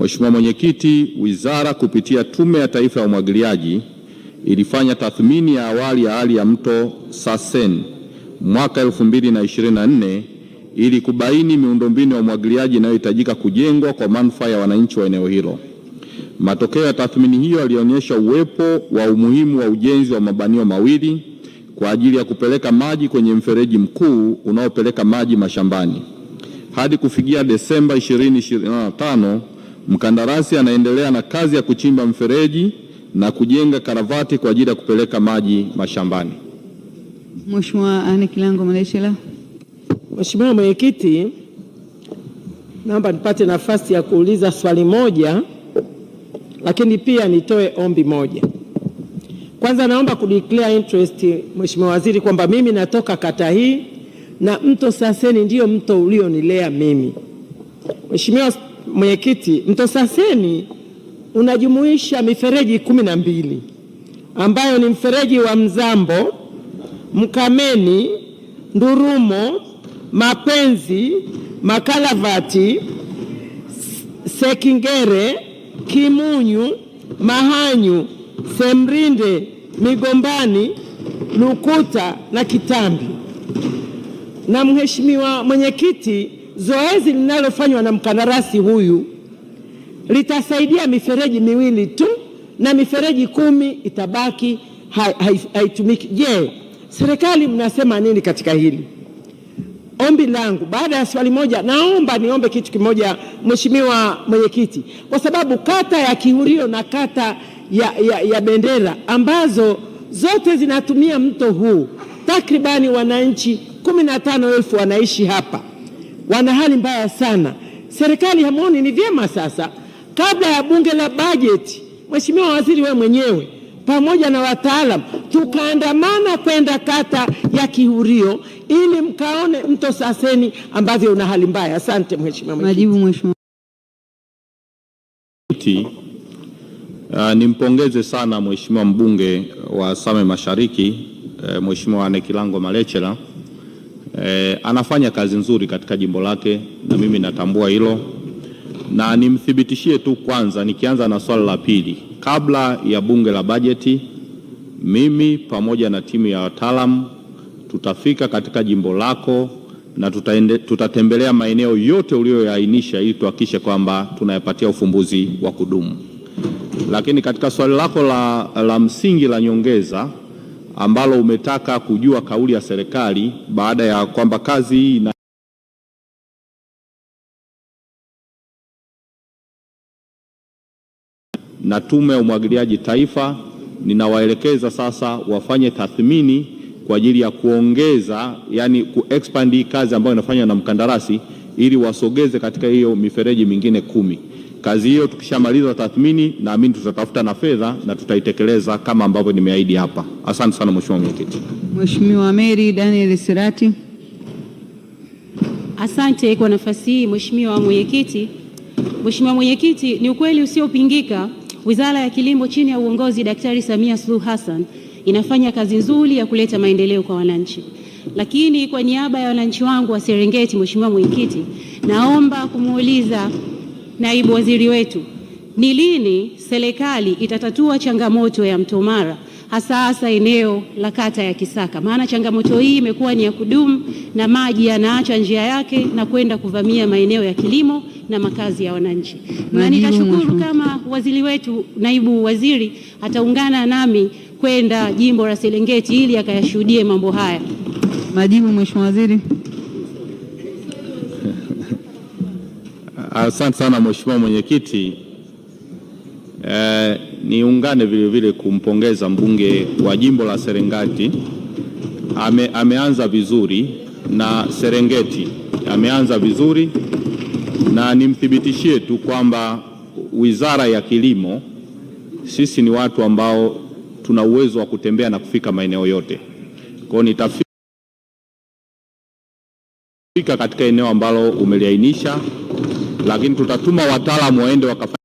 Mheshimiwa Mwenyekiti, wizara kupitia Tume ya Taifa ya Umwagiliaji ilifanya tathmini ya awali ya hali ya mto Sasen mwaka 2024 ili kubaini miundombinu ya umwagiliaji inayohitajika kujengwa kwa manufaa ya wananchi wa eneo hilo. Matokeo ya tathmini hiyo yalionyesha uwepo wa umuhimu wa ujenzi wa mabanio mawili kwa ajili ya kupeleka maji kwenye mfereji mkuu unaopeleka maji mashambani. Hadi kufikia Desemba 2025, mkandarasi anaendelea na kazi ya kuchimba mfereji na kujenga karavati kwa ajili ya kupeleka maji mashambani. Mheshimiwa Anne Kilango Malechela. Mheshimiwa Mwenyekiti, naomba nipate nafasi ya kuuliza swali moja, lakini pia nitoe ombi moja. Kwanza naomba kudeclare interest, Mheshimiwa Waziri, kwamba mimi natoka kata hii na mto Saseni ndio mto ulionilea mimi. Mheshimiwa Mwenyekiti, mto Saseni unajumuisha mifereji 12 ambayo ni mfereji wa Mzambo, Mkameni, Ndurumo, Mapenzi, Makalavati, Sekingere, Kimunyu, Mahanyu, Semrinde, Migombani, Lukuta na Kitambi. Na Mheshimiwa Mwenyekiti, zoezi linalofanywa na mkandarasi huyu litasaidia mifereji miwili tu na mifereji 10 itabaki haitumiki. Je, serikali mnasema nini katika hili? Ombi langu baada ya swali moja, naomba niombe kitu kimoja Mheshimiwa Mwenyekiti, kwa sababu kata ya Kihurio na kata ya Bendera ambazo zote zinatumia mto huu, takribani wananchi 15,000 wanaishi hapa, wana hali mbaya sana. Serikali hamuoni ni vyema sasa kabla ya bunge la bajeti, Mheshimiwa Waziri wewe mwenyewe pamoja na wataalamu tukaandamana kwenda kata ya Kihurio ili mkaone mto Saseni ambavyo una hali mbaya. Asante Mheshimiwa Mwenyekiti. Majibu Mheshimiwa. Nimpongeze sana Mheshimiwa mbunge wa Same Mashariki, Mheshimiwa Anne Kilango Malechela. Anafanya kazi nzuri katika jimbo lake na mimi natambua hilo, na nimthibitishie tu kwanza, nikianza na swali la pili, kabla ya bunge la bajeti mimi pamoja na timu ya wataalamu tutafika katika jimbo lako na tutatembelea maeneo yote uliyoyaainisha ili tuhakikishe kwamba tunayapatia ufumbuzi wa kudumu. Lakini katika swali lako la msingi la nyongeza ambalo umetaka kujua kauli ya serikali baada ya kwamba kazi hii na Tume ya Umwagiliaji Taifa, ninawaelekeza sasa wafanye tathmini kwa ajili ya kuongeza, yani kuexpand hii kazi ambayo inafanywa na mkandarasi ili wasogeze katika hiyo mifereji mingine 10. Kazi hiyo tukishamaliza tathmini, naamini tutatafuta na fedha na tutaitekeleza kama ambavyo nimeahidi hapa. Asante sana Mheshimiwa Mwenyekiti. Mheshimiwa Mary Daniel Sirati. Asante kwa nafasi hii Mheshimiwa Mwenyekiti. Mheshimiwa Mwenyekiti, ni ukweli usiopingika Wizara ya Kilimo chini ya uongozi Daktari Samia Suluhu Hassan inafanya kazi nzuri ya kuleta maendeleo kwa wananchi. Lakini kwa niaba ya wananchi wangu wa Serengeti, Mheshimiwa Mwenyekiti, naomba kumuuliza Naibu Waziri wetu, ni lini serikali itatatua changamoto ya Mto Mara hasa eneo la kata ya Kisaka? Maana changamoto hii imekuwa ni ya kudumu na maji yanaacha njia yake na kwenda kuvamia maeneo ya kilimo na makazi ya wananchi. Na nitashukuru kama waziri wetu, naibu waziri, ataungana nami kwenda jimbo la Serengeti ili akayashuhudie mambo haya. Majibu Mheshimiwa Waziri. Asante sana Mheshimiwa Mwenyekiti. Niungane vile vile kumpongeza mbunge wa jimbo la Serengeti. Ameanza vizuri na Serengeti, ameanza vizuri, na nimthibitishie tu kwamba Wizara ya Kilimo sisi ni watu ambao tuna uwezo wa kutembea na kufika maeneo yote. Kwa hiyo nitafika katika eneo ambalo umeliainisha, lakini tutatuma wataalamu waende wakafanya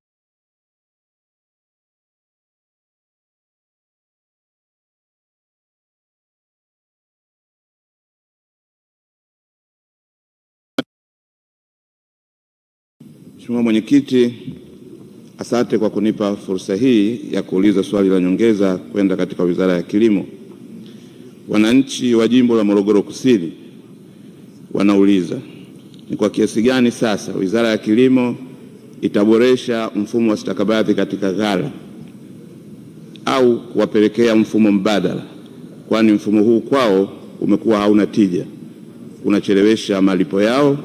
Mheshimiwa Mwenyekiti, Asante kwa kunipa fursa hii ya kuuliza swali la nyongeza kwenda katika Wizara ya Kilimo. Wananchi wa jimbo la Morogoro Kusini wanauliza ni kwa kiasi gani sasa Wizara ya Kilimo itaboresha mfumo wa stakabadhi katika ghala au kuwapelekea mfumo mbadala, kwani mfumo huu kwao umekuwa hauna tija, unachelewesha malipo yao,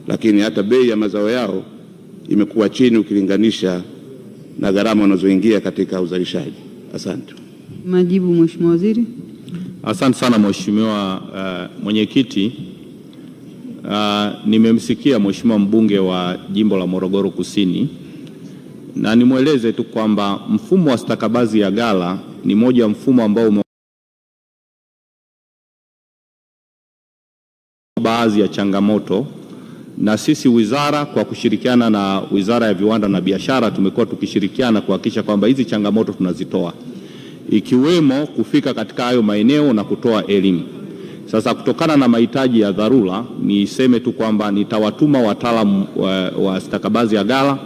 lakini hata bei ya mazao yao imekuwa chini ukilinganisha na gharama wanazoingia katika uzalishaji. Asante. Majibu, Mheshimiwa Waziri. Asante sana Mheshimiwa Mwenyekiti. Nimemsikia Mheshimiwa mbunge wa jimbo la Morogoro Kusini, na nimweleze tu kwamba mfumo wa stakabadhi ya ghala ni moja ya mfumo ambao baadhi ya changamoto, na sisi wizara kwa kushirikiana na Wizara ya Viwanda na Biashara tumekuwa tukishirikiana kuhakikisha kwamba hizi changamoto tunazitoa, ikiwemo kufika katika hayo maeneo na kutoa elimu. Sasa kutokana na mahitaji ya dharura, niseme tu kwamba nitawatuma wataalamu wa stakabadhi ya ghala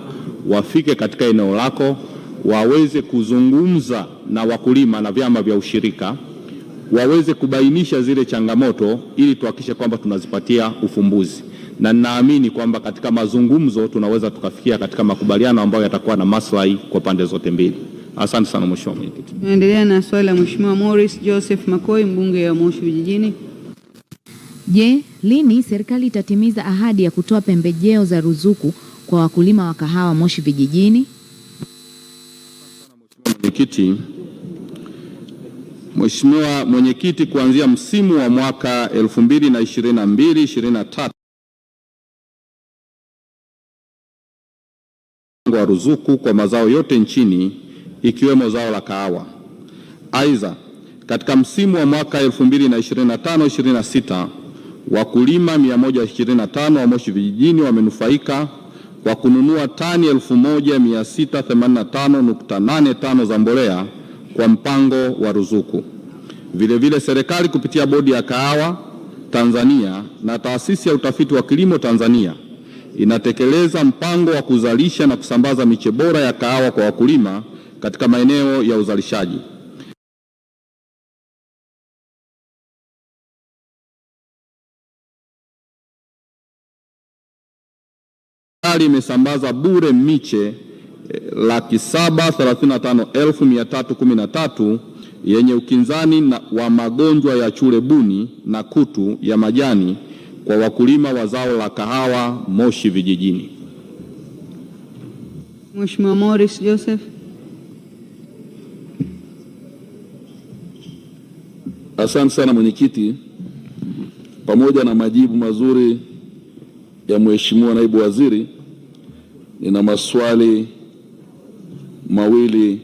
wafike katika eneo lako, waweze kuzungumza na wakulima na vyama vya ushirika, waweze kubainisha zile changamoto ili tuhakikishe kwamba tunazipatia ufumbuzi, na ninaamini kwamba katika mazungumzo tunaweza tukafikia katika makubaliano ambayo yatakuwa na maslahi kwa pande zote mbili. Asante sana Mheshimiwa Mwenyekiti. Tunaendelea na swali la Mheshimiwa Morris Joseph Makoi, mbunge wa Moshi Vijijini. Je, lini serikali itatimiza ahadi ya kutoa pembejeo za ruzuku kwa wakulima wa kahawa Moshi Vijijini? Mwenyekiti, Mheshimiwa Mwenyekiti, kuanzia msimu wa mwaka 2022-2023 wa ruzuku kwa mazao yote nchini ikiwemo zao la kahawa. Aidha, katika msimu wa mwaka 2025-2026 wakulima 125 wa Moshi Vijijini wamenufaika kwa kununua tani 1685.85 za mbolea kwa mpango wa ruzuku. Vilevile serikali kupitia Bodi ya Kahawa Tanzania na Taasisi ya Utafiti wa Kilimo Tanzania inatekeleza mpango wa kuzalisha na kusambaza miche bora ya kahawa kwa wakulima katika maeneo ya uzalishaji. Serikali imesambaza bure miche 735,313 yenye ukinzani wa magonjwa ya chule buni na kutu ya majani kwa wakulima wa zao la kahawa Moshi Vijijini. Mheshimiwa Morris Joseph. Asante sana Mwenyekiti, pamoja na majibu mazuri ya Mheshimiwa Naibu Waziri, nina maswali mawili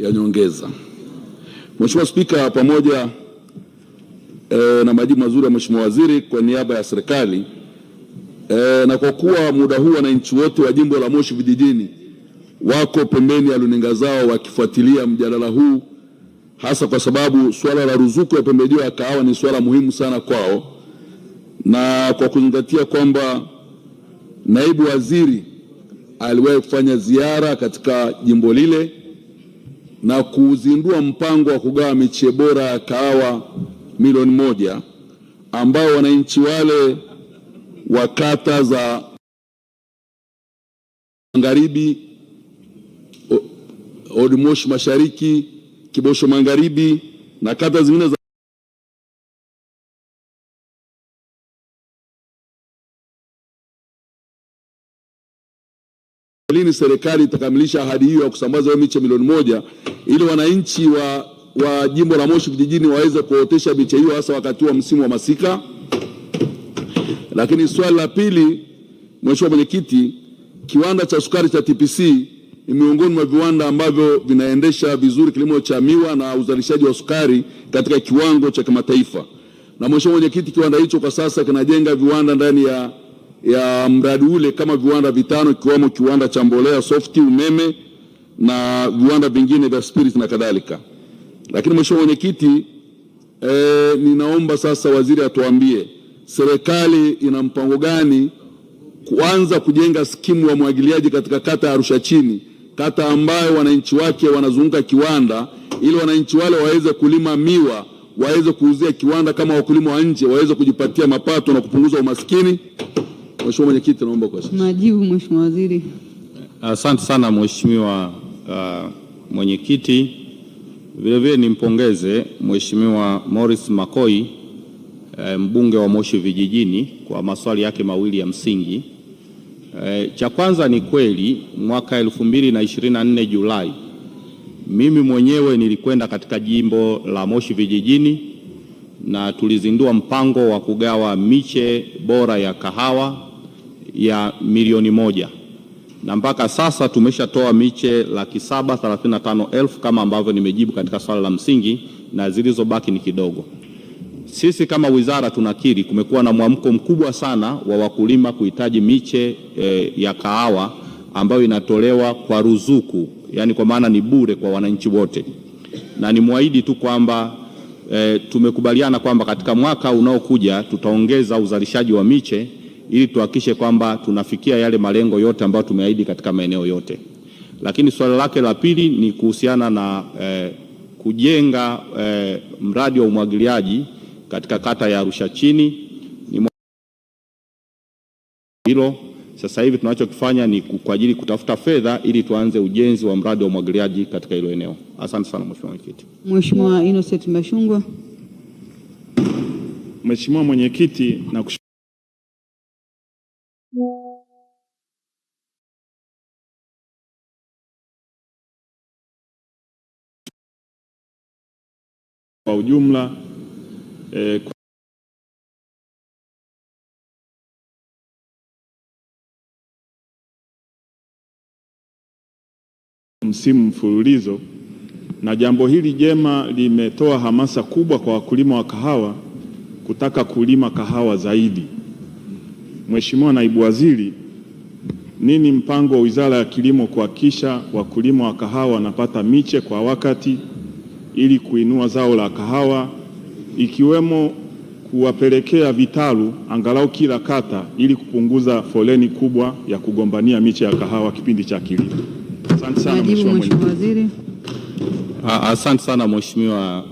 ya nyongeza. Mheshimiwa Spika, pamoja na majibu mazuri ya Mheshimiwa Waziri, kwa niaba ya serikali na kwa kuwa muda huu wananchi wote wa jimbo la Moshi Vijijini wako pembeni ya runinga zao wakifuatilia mjadala huu, hasa kwa sababu swala la ruzuku ya pembejeo ya kahawa ni swala muhimu sana kwao, na kwa kuzingatia kwamba Naibu Waziri aliwahi kufanya ziara katika jimbo lile na kuzindua mpango wa kugawa miche bora ya kahawa milioni 1 ambao wananchi wale wa kata za Magharibi, Moshi Mashariki, Kibosho Magharibi na kata zingine za lini serikali itakamilisha ahadi hiyo ya kusambaza miche milioni 1 ili wananchi wa jimbo la Moshi Vijijini waweze kuotesha miche hiyo hasa wakati wa msimu wa masika. Lakini swali la pili, Mheshimiwa Mwenyekiti, kiwanda cha sukari cha TPC ni miongoni mwa viwanda ambavyo vinaendesha vizuri kilimo cha miwa na uzalishaji wa sukari katika kiwango cha kimataifa. Na Mheshimiwa Mwenyekiti, kiwanda hicho kwa sasa kinajenga viwanda ndani ya mradi ule kama viwanda 5 ikiwemo kiwanda cha mbolea, softi, umeme na viwanda vingine vya spirit na kadhalika. Lakini Mheshimiwa Mwenyekiti, ninaomba sasa waziri atuambie serikali ina mpango gani kuanza kujenga skimu ya umwagiliaji katika kata ya Arusha chini kata ambayo wananchi wake wanazunguka kiwanda, ili wananchi wale waweze kulima miwa, waweze kuuzia kiwanda kama wakulima wa nje, waweze kujipatia mapato na kupunguza umaskini. Mheshimiwa Mwenyekiti, naomba kwa sasa. Majibu Mheshimiwa Waziri. Asante sana Mheshimiwa Mwenyekiti. Vile vile nimpongeze Mheshimiwa Morris Makoi mbunge wa Moshi Vijijini kwa maswali yake mawili ya msingi. Cha kwanza ni kweli mwaka 2024 Julai mimi mwenyewe nilikwenda katika jimbo la Moshi Vijijini na tulizindua mpango wa kugawa miche bora ya kahawa ya milioni 1, na mpaka sasa tumeshatoa miche 735,000 kama ambavyo nimejibu katika swali la msingi, na zilizobaki ni kidogo. Sisi kama wizara tunakiri kumekuwa na mwamko mkubwa sana wa wakulima kuhitaji miche ya kahawa ambayo inatolewa kwa ruzuku, yani kwa maana ni bure kwa wananchi wote, na nimwahidi tu kwamba tumekubaliana kwamba katika mwaka unaokuja tutaongeza uzalishaji wa miche ili tuhakikishe kwamba tunafikia yale malengo yote ambayo tumeahidi katika maeneo yote. Lakini swali lake la pili ni kuhusiana na kujenga mradi wa umwagiliaji katika kata ya Arusha chini. Ni hilo sasa hivi tunachokifanya ni kwa ajili kutafuta fedha ili tuanze ujenzi wa mradi wa umwagiliaji katika hilo eneo. Asante sana Mheshimiwa Mwenyekiti. Mheshimiwa Innocent Bashungwa. Mheshimiwa Mwenyekiti, na kwa ujumla msimu mfululizo, na jambo hili jema limetoa hamasa kubwa kwa wakulima wa kahawa kutaka kulima kahawa zaidi. Mheshimiwa Naibu Waziri, nini mpango wa Wizara ya Kilimo kuhakikisha wakulima wa kahawa wanapata miche kwa wakati ili kuinua zao la kahawa, ikiwemo kuwapelekea vitalu angalau kila kata ili kupunguza foleni kubwa ya kugombania miche ya kahawa kipindi cha kilimo? Asante sana Mheshimiwa Waziri. Asante sana Mheshimiwa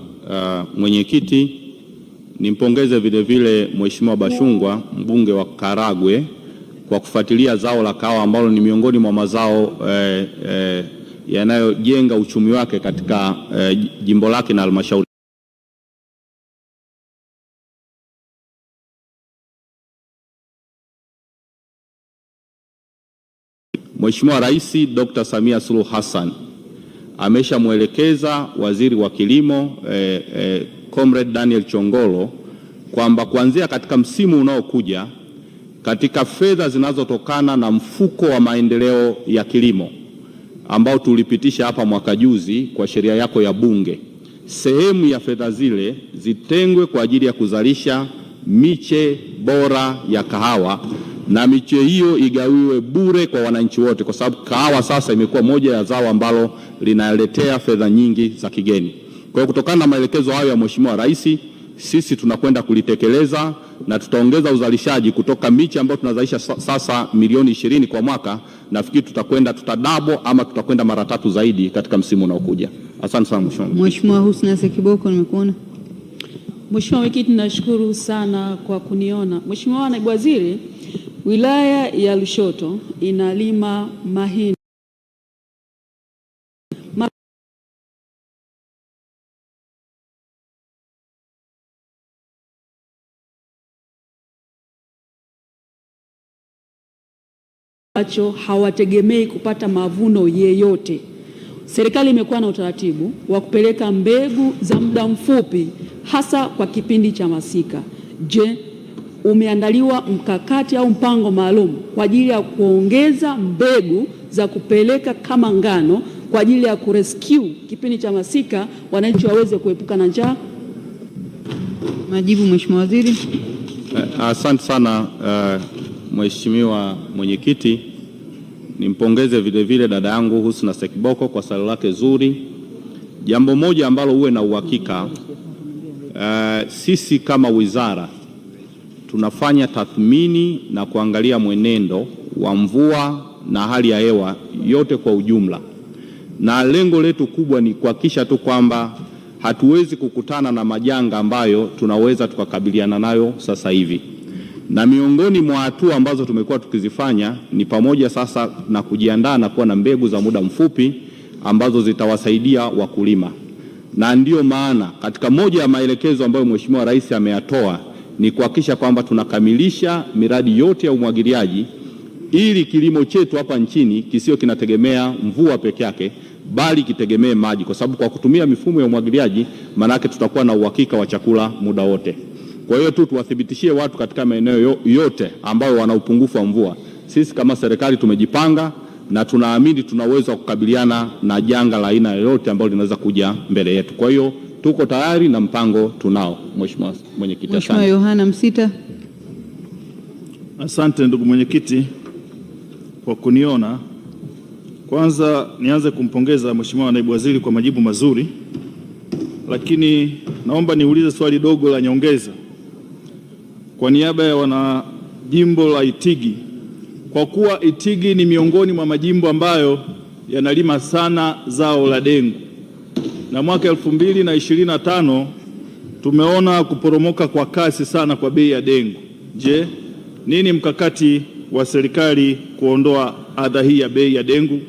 Mwenyekiti. Nimpongeze vile vile Mheshimiwa Bashungwa mbunge wa Karagwe kwa kufuatilia zao la kahawa ambalo ni miongoni mwa mazao yanayojenga uchumi wake katika jimbo lake na halmashauri. Mheshimiwa Rais Dr. Samia Suluhu Hassan ameshamwelekeza Waziri wa Kilimo Comrade Daniel Chongolo kwamba kuanzia katika msimu unaokuja katika fedha zinazotokana na mfuko wa maendeleo ya kilimo ambao tulipitisha hapa mwaka juzi kwa sheria yako ya Bunge, sehemu ya fedha zile zitengwe kwa ajili ya kuzalisha miche bora ya kahawa, na miche hiyo igawiwe bure kwa wananchi wote, kwa sababu kahawa sasa imekuwa moja ya zao ambalo linaletea fedha nyingi za kigeni. Kwa hiyo kutokana na maelekezo hayo ya Mheshimiwa Rais, sisi tunakwenda kulitekeleza na tutaongeza uzalishaji kutoka miche ambayo tunazalisha sasa milioni 20 kwa mwaka. Nafikiri tutadabo ama tutakwenda mara 3 zaidi katika msimu unaokuja. Asante sana Mheshimiwa. Mheshimiwa Husna Sekiboko, nimekuona. Mheshimiwa Mwenyekiti, nashukuru sana kwa kuniona. Mheshimiwa Naibu Waziri, wilaya ya Lushoto inalima mahindi ambacho hawategemei kupata mavuno yeyote. Serikali imekuwa na utaratibu wa kupeleka mbegu za muda mfupi hasa kwa kipindi cha masika. Je, umeandaliwa mkakati au mpango maalum kwa ajili ya kuongeza mbegu za kupeleka kama ngano kwa ajili ya kurescue kipindi cha masika, wananchi waweze kuepuka na njaa? Majibu Mheshimiwa Waziri. Asante sana Mheshimiwa Mwenyekiti. Nimpongeze vile vile dada yangu Husna Sekiboko kwa swali lake zuri. Jambo moja ambalo uwe na uhakika, sisi kama wizara tunafanya tathmini na kuangalia mwenendo wa mvua na hali ya hewa yote kwa ujumla na lengo letu kubwa ni kuhakikisha tu kwamba hatuwezi kukutana na majanga ambayo tunaweza tukakabiliana nayo sasa hivi. Na miongoni mwa hatua ambazo tumekuwa tukizifanya ni pamoja sasa na kujiandaa na kuwa na mbegu za muda mfupi ambazo zitawasaidia wakulima. Na ndiyo maana katika moja ya maelekezo ambayo Mheshimiwa Rais ameyatoa ni kuhakikisha kwamba tunakamilisha miradi yote ya umwagiliaji ili kilimo chetu hapa nchini kisio kinategemea mvua peke yake, bali kitegemee maji, kwa sababu kwa kutumia mifumo ya umwagiliaji manake tutakuwa na uhakika wa chakula muda wote. Kwa hiyo tu tuwathibitishie watu katika maeneo yote ambayo wana upungufu wa mvua, sisi kama serikali tumejipanga na tunaamini tuna uwezo wa kukabiliana na janga la aina yoyote ambalo linaweza kuja mbele yetu. Kwa hiyo tuko tayari na mpango tunao. Mheshimiwa Mwenyekiti. Mheshimiwa Yohana Msita. Asante ndugu mwenyekiti kwa kuniona. Kwanza nianze kumpongeza Mheshimiwa Naibu Waziri kwa majibu mazuri, lakini naomba niulize swali dogo la nyongeza kwa niaba ya wana jimbo la Itigi. Kwa kuwa Itigi ni miongoni mwa majimbo ambayo yanalima sana zao la dengu, na mwaka 2025 tumeona kuporomoka kwa kasi sana kwa bei ya dengu. Je, nini mkakati wa serikali kuondoa adha hii ya bei ya dengu?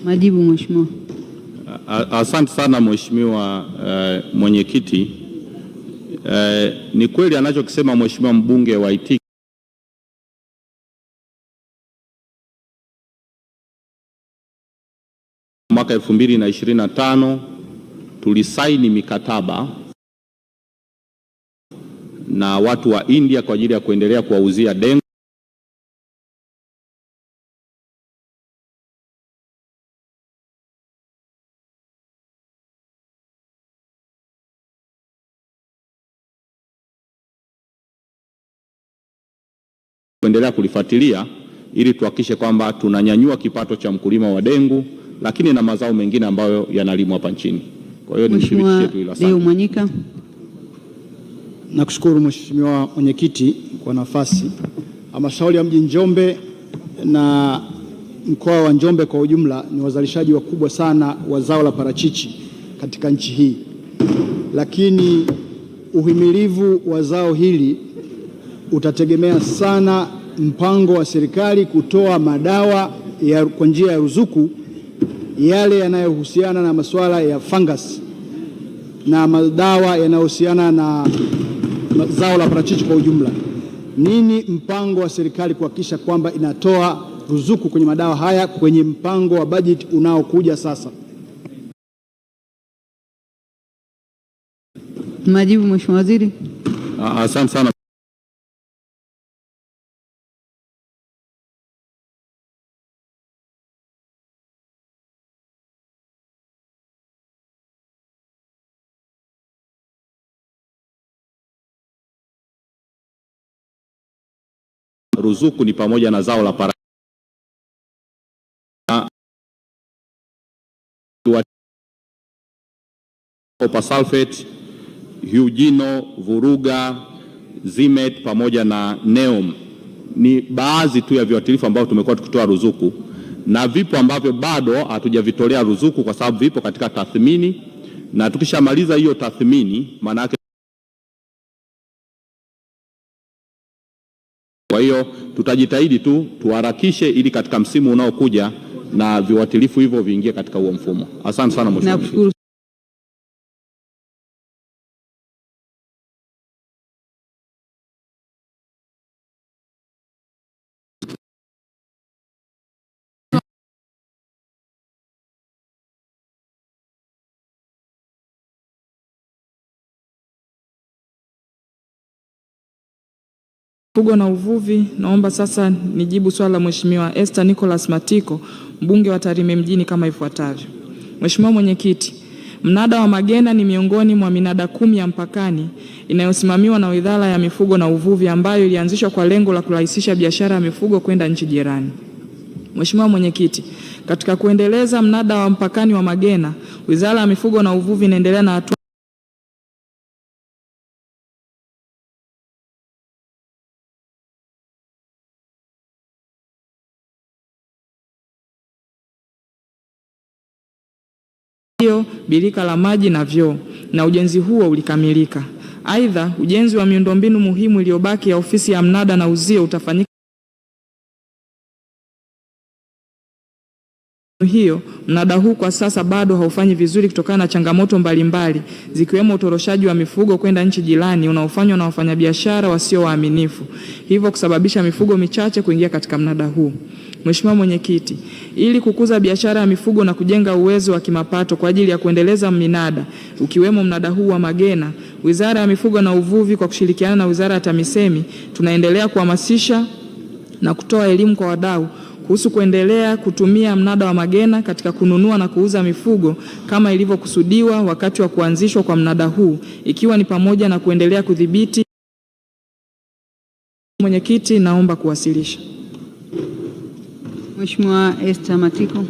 Majibu Mheshimiwa. Asante sana Mheshimiwa Mwenyekiti. Ni kweli anachokisema Mheshimiwa mbunge wa Itigi. Mwaka 2025 tulisaini mikataba na watu wa India kwa ajili ya kuendelea kuwauzia dengu. Kuendelea kulifuatilia ili tuhakikishe kwamba tunanyanyua kipato cha mkulima wa dengu, lakini na mazao mengine ambayo yanalimwa hapa nchini. Kwa hiyo nimthibitishie tu hilo. Deo Mwanyika. Nakushukuru Mheshimiwa Mwenyekiti kwa nafasi. Halmashauri ya mji Njombe na mkoa wa Njombe kwa ujumla ni wazalishaji wakubwa sana wa zao la parachichi katika nchi hii, lakini uhimilivu wa zao hili utategemea sana mpango wa serikali kutoa madawa kwa njia ya ruzuku yale yanayohusiana na masuala ya fungus na madawa yanayohusiana na zao la parachichi kwa ujumla. Nini mpango wa serikali kuhakikisha kwamba inatoa ruzuku kwenye madawa haya kwenye mpango wa bajeti unaokuja sasa? Majibu Mheshimiwa Waziri. Asante sana. Ruzuku ni pamoja na zao la parachichi, copper sulfate, Hugino, Vuruga, Zimet pamoja na Neom. Ni baadhi tu ya viuatilifu ambavyo tumekuwa tukitoa ruzuku, na vipo ambavyo bado hatujavitolea ruzuku kwa sababu vipo katika tathmini, na tukishamaliza hiyo tathmini maana yake. Kwa hiyo tutajitahidi tu tuharakishe ili katika msimu unaokuja na viuatilifu hivyo viingie katika huo mfumo. Asante sana Mheshimiwa. Mifugo na uvuvi, naomba sasa nijibu swali la Mheshimiwa Esther Nicholas Matiko, mbunge wa Tarime mjini kama ifuatavyo. Mheshimiwa Mwenyekiti, mnada wa Magena ni miongoni mwa minada 10 ya mpakani inayosimamiwa na Wizara ya Mifugo na Uvuvi ambayo ilianzishwa kwa lengo la kurahisisha biashara ya mifugo kwenda nchi jirani. Mheshimiwa Mwenyekiti, katika kuendeleza mnada wa mpakani wa Magena, Wizara ya Mifugo na Uvuvi inaendelea na hatua birika la maji na vyoo, na ujenzi huo ulikamilika. Aidha, ujenzi wa miundombinu muhimu iliyobaki ya ofisi ya mnada na uzio utafanyika hiyo. Mnada huu kwa sasa bado haufanyi vizuri kutokana na changamoto mbalimbali zikiwemo utoroshaji wa mifugo kwenda nchi jirani unaofanywa na wafanyabiashara wasio waaminifu, hivyo kusababisha mifugo michache kuingia katika mnada huu. Mheshimiwa Mwenyekiti, ili kukuza biashara ya mifugo na kujenga uwezo wa kimapato kwa ajili ya kuendeleza minada ukiwemo mnada huu wa Magena, Wizara ya Mifugo na Uvuvi kwa kushirikiana na Wizara ya TAMISEMI tunaendelea kuhamasisha na kutoa elimu kwa wadau kuhusu kuendelea kutumia mnada wa Magena katika kununua na kuuza mifugo kama ilivyokusudiwa wakati wa kuanzishwa kwa mnada huu, ikiwa ni pamoja na kuendelea kudhibiti. Mwenyekiti, naomba kuwasilisha. Mheshimiwa Esther Matiko.